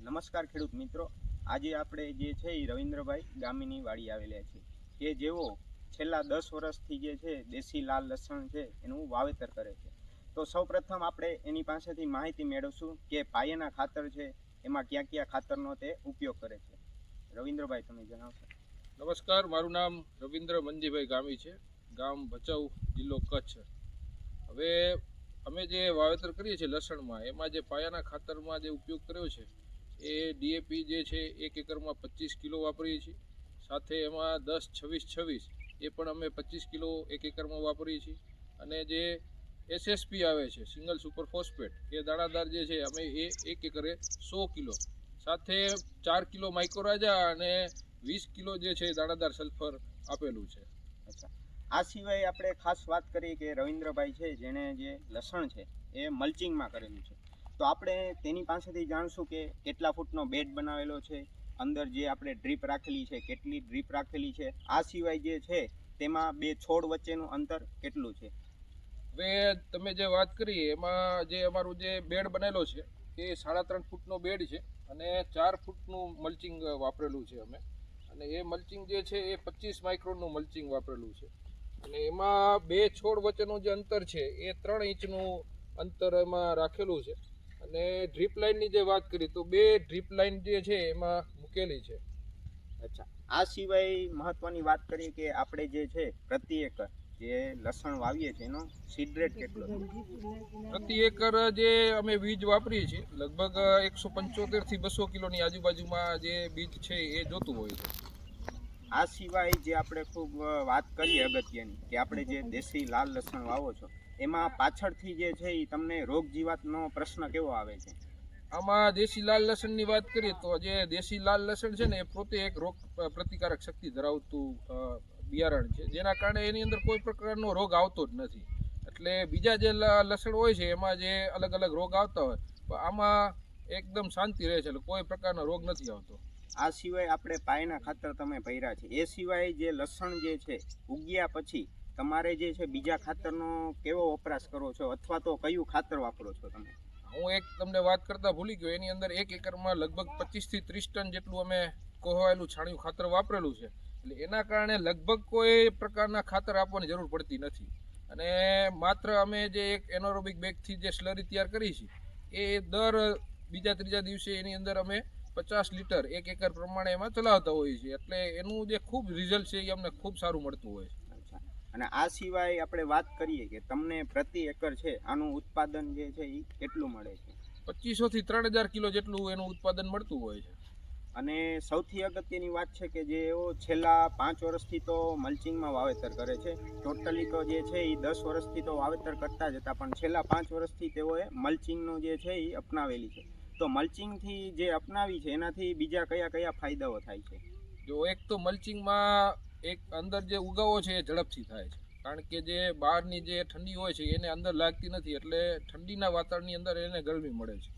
નમસ્કાર ખેડૂત મિત્રો, આજે આપણે જે છે એ રવિન્દ્રભાઈ ગામીની વાડી આવેલા છે કે જેઓ છેલ્લા 10 વર્ષથી જે છે દેશી લાલ લસણ છે એનું વાવેતર કરે છે. તો સૌપ્રથમ આપણે એની પાસેથી માહિતી મેળવશું કે પાયાના ખાતર છે એમાં કયા કયા ખાતરનો તે ઉપયોગ કરે છે. રવિન્દ્રભાઈ, તમે જણાવશો? નમસ્કાર, મારું નામ રવિન્દ્ર મંજીભાઈ ગામી છે, ગામ ભચાઉ, જિલ્લો કચ્છ. હવે અમે જે વાવેતર કરીએ છીએ લસણમાં, એમાં જે પાયાના ખાતરમાં જે ઉપયોગ કર્યો છે એ ડીએપી જે છે 1 એકરમાં 25 કિલો વાપરીએ છીએ. સાથે એમાં 10-26-26 એ પણ અમે 25 કિલો 1 એકરમાં વાપરીએ છીએ. અને જે એસએસપી આવે છે સિંગલ સુપર ફોસ્ફેટ, એ દાણાદાર જે છે અમે એ 1 એકરે 100 કિલો, સાથે 4 કિલો માઇક્રોરાજા અને 20 કિલો જે છે દાણાદાર સલ્ફર આપેલું છે. અચ્છા, આ સિવાય આપણે ખાસ વાત કરીએ કે રવિન્દ્રભાઈ છે જેણે જે લસણ છે એ મલ્ચિંગમાં કરેલું છે, તો આપણે તેની પાસેથી જાણશું કે કેટલા ફૂટનો બેડ બનાવેલો છે, અંદર જે આપણે ડ્રીપ રાખેલી છે કેટલી ડ્રીપ રાખેલી છે, આ સિવાય જે છે તેમાં બે છોડ વચ્ચેનું અંતર કેટલું છે. હવે તમે જે વાત કરી એમાં જે અમારું જે બેડ બનેલો છે એ 3.5 ફૂટનો બેડ છે અને 4 ફૂટનું મલ્ચિંગ વાપરેલું છે અમે. અને એ મલ્ચિંગ જે છે એ 25 માઇક્રોનનું મલ્ચિંગ વાપરેલું છે. અને એમાં બે છોડ વચ્ચેનું જે અંતર છે એ 3 ઇંચનું અંતર એમાં રાખેલું છે. અને ડ્રીપ લાઇનની જે વાત કરી તો 2 ડ્રીપ લાઇન જે છે એમાં મૂકેલી છે. અચ્છા, આ સિવાય મહત્વની વાત કરીએ કે આપણે જે છે પ્રતિ એકર જે લસણ વાવીએ છીએ એનો સીડ રેટ કેટલો છે? પ્રતિ એકર જે અમે બીજ વાપરીએ છીએ લગભગ 175 થી 200 કિલોની આજુબાજુમાં જે બીજ છે એ જોતું હોય છે. આ સિવાય જે આપણે ખૂબ વાત કરીએ અગત્યની કે આપણે જે દેશી લાલ લસણ વાવો છો એમાં પાછળથી જે છે એ તમને રોગ જીવાતનો પ્રશ્ન કેવો આવે છે? આમાં દેશી લાલ લસણની વાત કરીએ તો જે દેશી લાલ લસણ છે ને એ પોતે એક રોગ પ્રતિકારક શક્તિ ધરાવતું બિયારણ છે, જેના કારણે એની અંદર કોઈ પ્રકારનો રોગ આવતો જ નથી. એટલે બીજા જે લસણ હોય છે એમાં જે અલગ અલગ રોગ આવતા હોય, પણ આમાં એકદમ શાંતિ રહે છે, એટલે કોઈ પ્રકારનો રોગ નથી આવતો. આ સિવાય આપણે પાયાના ખાતર તમે ભર્યા છે, એ સિવાય જે લસણ જે છે ઉગ્યા પછી તમારે જે છે બીજા ખાતરનો કેવો વપરાશ કરો છો અથવા તો કયું ખાતર વાપરો છો તમે? હું એક તમને વાત કરતા ભૂલી ગયો, એની અંદર 1 એકરમાં લગભગ 25 થી 30 ટન જેટલું અમે કોહવાયેલું છાણિયું ખાતર વાપરેલું છે. એટલે એના કારણે લગભગ કોઈ પ્રકારના ખાતર આપવાની જરૂર પડતી નથી. અને માત્ર અમે જે એક એનોરોબિક બેગથી જે સ્લરી તૈયાર કરી છે એ દર બીજા ત્રીજા દિવસે એની અંદર અમે 50 લીટર 1 એકર પ્રમાણે એમાં ચલાવતા હોઈએ છીએ. એટલે એનું જે ખૂબ રિઝલ્ટ છે એ અમને ખૂબ સારું મળતું હોય છે. અચ્છા, અને આ સિવાય આપણે વાત કરીએ કે તમને પ્રતિ એકર છે આનું ઉત્પાદન જે છે એ કેટલું મળે છે? 2500 થી 3000 કિલો જેટલું એનું ઉત્પાદન મળતું હોય છે. અને સૌથી અગત્યની વાત છે કે જેઓ છેલ્લા 5 વર્ષથી તો મલ્ચિંગમાં વાવેતર કરે છે, ટોટલી તો જે છે એ 10 વર્ષથી તો વાવેતર કરતા જ હતા, પણ છેલ્લા 5 વર્ષથી તેઓએ મલ્ચિંગનું જે છે એ અપનાવેલી છે. તો મલ્ચિંગથી જે અપનાવી છે એનાથી બીજા કયા કયા ફાયદાઓ થાય છે? જો એક તો મલ્ચિંગમાં એક અંદર જે ઉગાવો છે એ ઝડપથી થાય છે, કારણ કે જે બહારની જે ઠંડી હોય છે એને અંદર લાગતી નથી, એટલે ઠંડીના વાતાવરણની અંદર એને ગરમી મળે છે.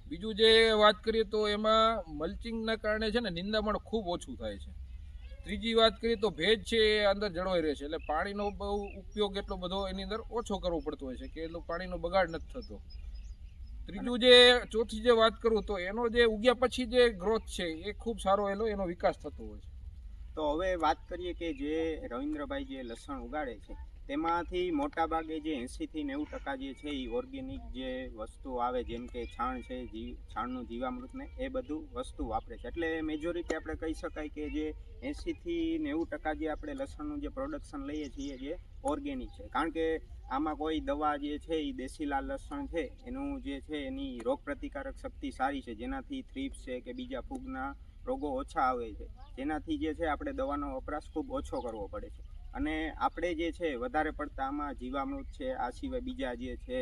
બીજું જે વાત કરીએ તો એમાં મલ્ચિંગના કારણે છે ને નિંદામણ ખૂબ ઓછું થાય છે. ત્રીજી વાત કરીએ તો ભેજ છે એ અંદર જળવાઈ રહે છે, એટલે પાણીનો બહુ ઉપયોગ એટલો બધો એની અંદર ઓછો કરવો પડતો હોય છે કે એટલો પાણીનો બગાડ નથી થતો. ત્રીજું જે ચોથી જે વાત કરું તો એનો જે ઉગ્યા પછી જે ગ્રોથ છે એ ખૂબ સારો એનો વિકાસ થતો હોય છે. તો હવે વાત કરીએ કે જે રવિન્દ્રભાઈ જે લસણ ઉગાડે છે તેમાંથી મોટાભાગે જે 80 થી 90% જે છે એ ઓર્ગેનિક જે વસ્તુ આવે, જેમ કે છાણ છે, છાણનું જીવામૃત ને એ બધું વસ્તુ વાપરે છે. એટલે મેજોરિટી આપણે કહી શકાય કે જે 80 થી 90% જે આપણે લસણનું જે પ્રોડક્શન લઈએ છીએ જે ઓર્ગેનિક છે, કારણ કે આમાં કોઈ દવા જે છે એ દેશી લાલ લસણ છે એનું જે છે એની રોગ પ્રતિકારક શક્તિ સારી છે, જેનાથી થ્રીપ્સ છે કે બીજા ફૂગના રોગો ઓછા આવે છે, જેનાથી જે છે આપણે દવાનો વપરાશ ખૂબ ઓછો કરવો પડે છે. અને આપણે જે છે વધારે પડતા આમાં જીવામૃત છે, આ સિવાય બીજા જે છે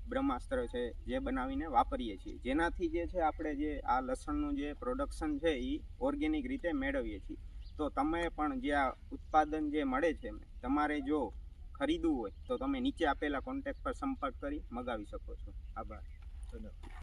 બ્રહ્માસ્ત્ર છે જે બનાવીને વાપરીએ છીએ, જેનાથી જે છે આપણે જે આ લસણનું જે પ્રોડક્શન છે એ ઓર્ગેનિક રીતે મેળવીએ છીએ. તો તમે પણ જે આ ઉત્પાદન જે મળે છે તમારે જો ખરીદવું હોય તો તમે નીચે આપેલા કોન્ટેક્ટ પર સંપર્ક કરી મગાવી શકો છો. આભાર. ધન્યવાદ.